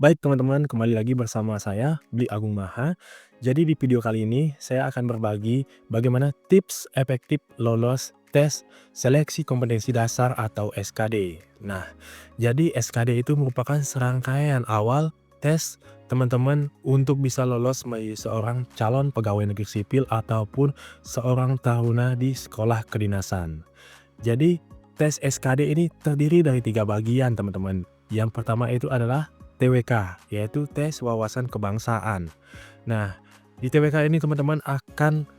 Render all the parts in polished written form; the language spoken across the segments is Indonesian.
Baik teman-teman, kembali lagi bersama saya, Bli Agung Maha. Jadi di video kali ini saya akan berbagi bagaimana tips efektif lolos tes seleksi kompetensi dasar atau SKD. Nah, jadi SKD itu merupakan serangkaian awal tes teman-teman untuk bisa lolos menjadi seorang calon pegawai negeri sipil ataupun seorang taruna di sekolah kedinasan. Jadi tes SKD ini terdiri dari 3 bagian teman-teman. Yang pertama itu adalah TWK, yaitu tes wawasan kebangsaan. Nah, di TWK ini teman-teman akan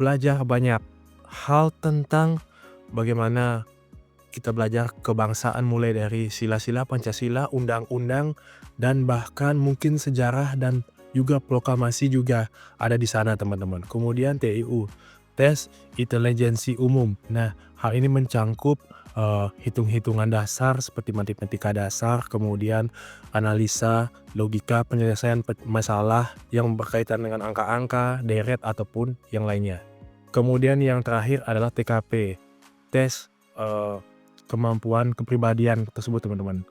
belajar banyak hal tentang bagaimana kita belajar kebangsaan mulai dari sila-sila Pancasila, undang-undang, dan bahkan mungkin sejarah dan juga proklamasi juga ada di sana teman-teman. Kemudian TIU, tes intelijensi umum. Nah, hal ini mencangkup hitung-hitungan dasar seperti matematika dasar, kemudian analisa, logika, penyelesaian masalah yang berkaitan dengan angka-angka, deret, ataupun yang lainnya. Kemudian yang terakhir adalah TKP, tes kemampuan kepribadian tersebut teman-teman.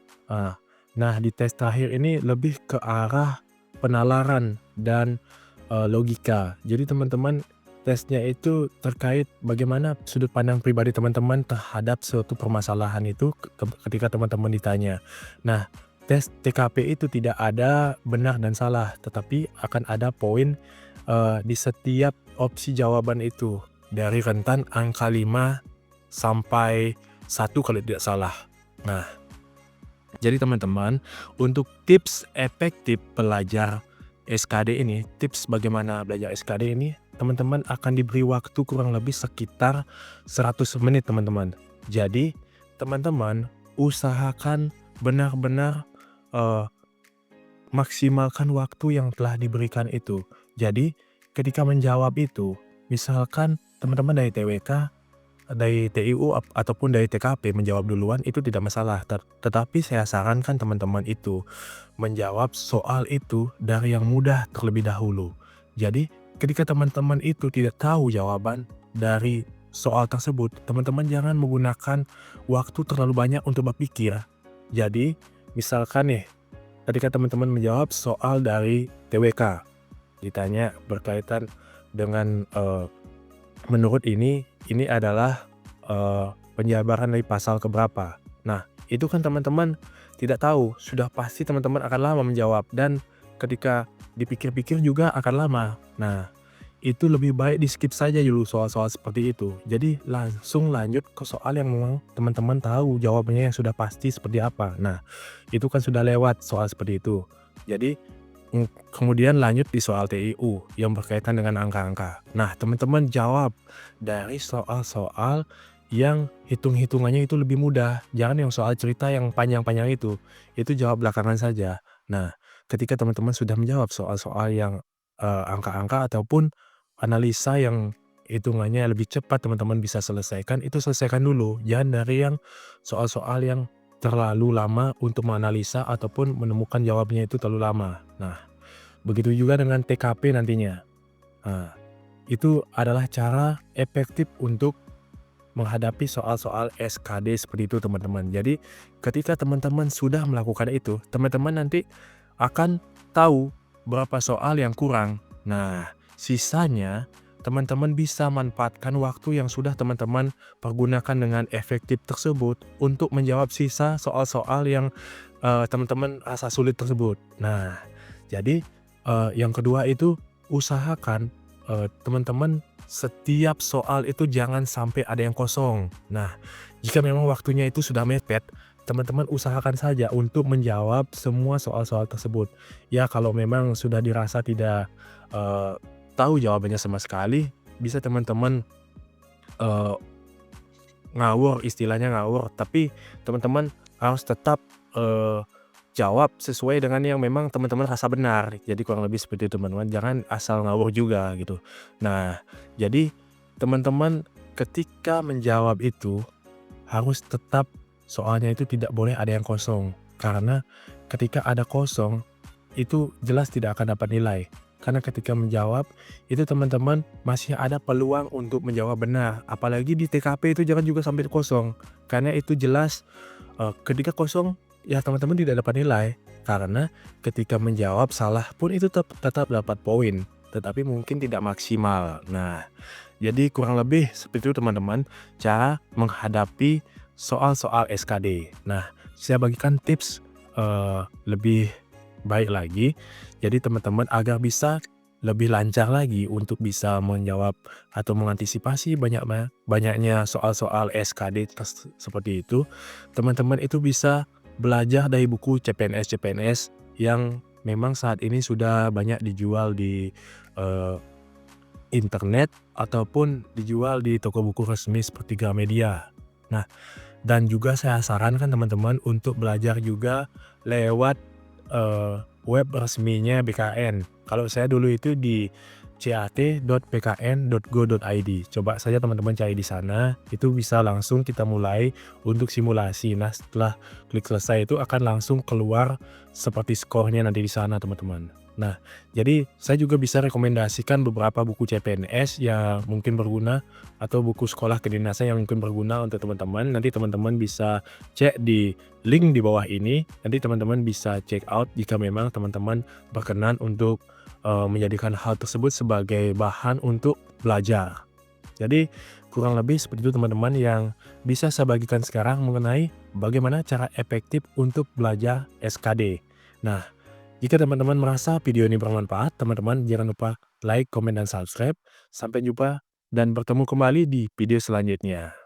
Nah, di tes terakhir ini lebih ke arah penalaran dan logika. Jadi teman-teman tesnya itu terkait bagaimana sudut pandang pribadi teman-teman terhadap suatu permasalahan itu ketika teman-teman ditanya. Nah, tes TKP itu tidak ada benar dan salah, tetapi akan ada poin di setiap opsi jawaban itu dari rentan angka 5 sampai 1 kalau tidak salah. Nah, jadi teman-teman, untuk tips efektif belajar SKD ini, tips bagaimana belajar SKD ini, teman-teman akan diberi waktu kurang lebih sekitar 100 menit teman-teman. Jadi, teman-teman usahakan benar-benar maksimalkan waktu yang telah diberikan itu. Jadi, ketika menjawab itu, misalkan teman-teman dari TWK, dari TIU ataupun dari TKP menjawab duluan itu tidak masalah. Tetapi saya sarankan teman-teman itu menjawab soal itu dari yang mudah terlebih dahulu. Jadi ketika teman-teman itu tidak tahu jawaban dari soal tersebut, teman-teman jangan menggunakan waktu terlalu banyak untuk berpikir. Jadi misalkan nih, ketika teman-teman menjawab soal dari TWK, ditanya berkaitan dengan menurut ini adalah penjabaran dari pasal keberapa. Nah, itu kan teman-teman tidak tahu, sudah pasti teman-teman akan lama menjawab dan ketika dipikir-pikir juga akan lama. Nah, itu lebih baik di-skip saja dulu soal-soal seperti itu. Jadi langsung lanjut ke soal yang memang teman-teman tahu jawabannya yang sudah pasti seperti apa. Nah, itu kan sudah lewat soal seperti itu. Jadi kemudian lanjut di soal TIU yang berkaitan dengan angka-angka. Nah, teman-teman jawab dari soal-soal yang hitung-hitungannya itu lebih mudah. Jangan yang soal cerita yang panjang-panjang itu jawab belakangan saja. Nah, ketika teman-teman sudah menjawab soal-soal yang angka-angka ataupun analisa yang hitungannya lebih cepat teman-teman bisa selesaikan, itu selesaikan dulu. Jangan dari yang soal-soal yang terlalu lama untuk menganalisa ataupun menemukan jawabnya itu terlalu lama. Nah, begitu juga dengan TKP nantinya. Nah, itu adalah cara efektif untuk menghadapi soal-soal SKD seperti itu teman-teman. Jadi ketika teman-teman sudah melakukan itu, teman-teman nanti akan tahu berapa soal yang kurang. Nah, sisanya teman-teman bisa manfaatkan waktu yang sudah teman-teman pergunakan dengan efektif tersebut untuk menjawab sisa soal-soal yang teman-teman rasa sulit tersebut. Nah, jadi yang kedua itu usahakan teman-teman setiap soal itu jangan sampai ada yang kosong. Nah, jika memang waktunya itu sudah mepet, teman-teman usahakan saja untuk menjawab semua soal-soal tersebut. Ya, kalau memang sudah dirasa tidak tahu jawabannya sama sekali, bisa teman-teman ngawur, istilahnya ngawur. Tapi teman-teman harus tetap jawab sesuai dengan yang memang teman-teman rasa benar. Jadi kurang lebih seperti itu teman-teman, jangan asal ngawur juga gitu. Nah, jadi teman-teman ketika menjawab itu harus tetap soalnya itu tidak boleh ada yang kosong. Karena ketika ada kosong, itu jelas tidak akan dapat nilai. Karena ketika menjawab, itu teman-teman masih ada peluang untuk menjawab benar. Apalagi di TKP itu jangan juga sampai kosong. Karena itu jelas ketika kosong, ya teman-teman tidak dapat nilai. Karena ketika menjawab salah pun itu tetap dapat poin, tetapi mungkin tidak maksimal. Nah, jadi kurang lebih seperti itu teman-teman, cara menghadapi soal-soal SKD. Nah, saya bagikan tips lebih baik lagi, jadi teman-teman agar bisa lebih lancar lagi untuk bisa menjawab atau mengantisipasi banyaknya soal-soal SKD seperti itu, teman-teman itu bisa belajar dari buku CPNS yang memang saat ini sudah banyak dijual di eh, internet ataupun dijual di toko buku resmi seperti Gramedia. Nah, dan juga saya sarankan teman-teman untuk belajar juga lewat web resminya BKN. Kalau saya dulu itu di cat.bkn.go.id. Coba saja teman-teman cari di sana, itu bisa langsung kita mulai untuk simulasi. Nah, setelah klik selesai itu akan langsung keluar seperti skornya nanti di sana, teman-teman. Nah, jadi saya juga bisa rekomendasikan beberapa buku CPNS yang mungkin berguna atau buku sekolah kedinasan yang mungkin berguna untuk teman-teman. Nanti teman-teman bisa cek di link di bawah ini. Nanti teman-teman bisa check out jika memang teman-teman berkenan untuk menjadikan hal tersebut sebagai bahan untuk belajar. Jadi kurang lebih seperti itu teman-teman yang bisa saya bagikan sekarang mengenai bagaimana cara efektif untuk belajar SKD. Nah, jika teman-teman merasa video ini bermanfaat, teman-teman jangan lupa like, komen, dan subscribe. Sampai jumpa dan bertemu kembali di video selanjutnya.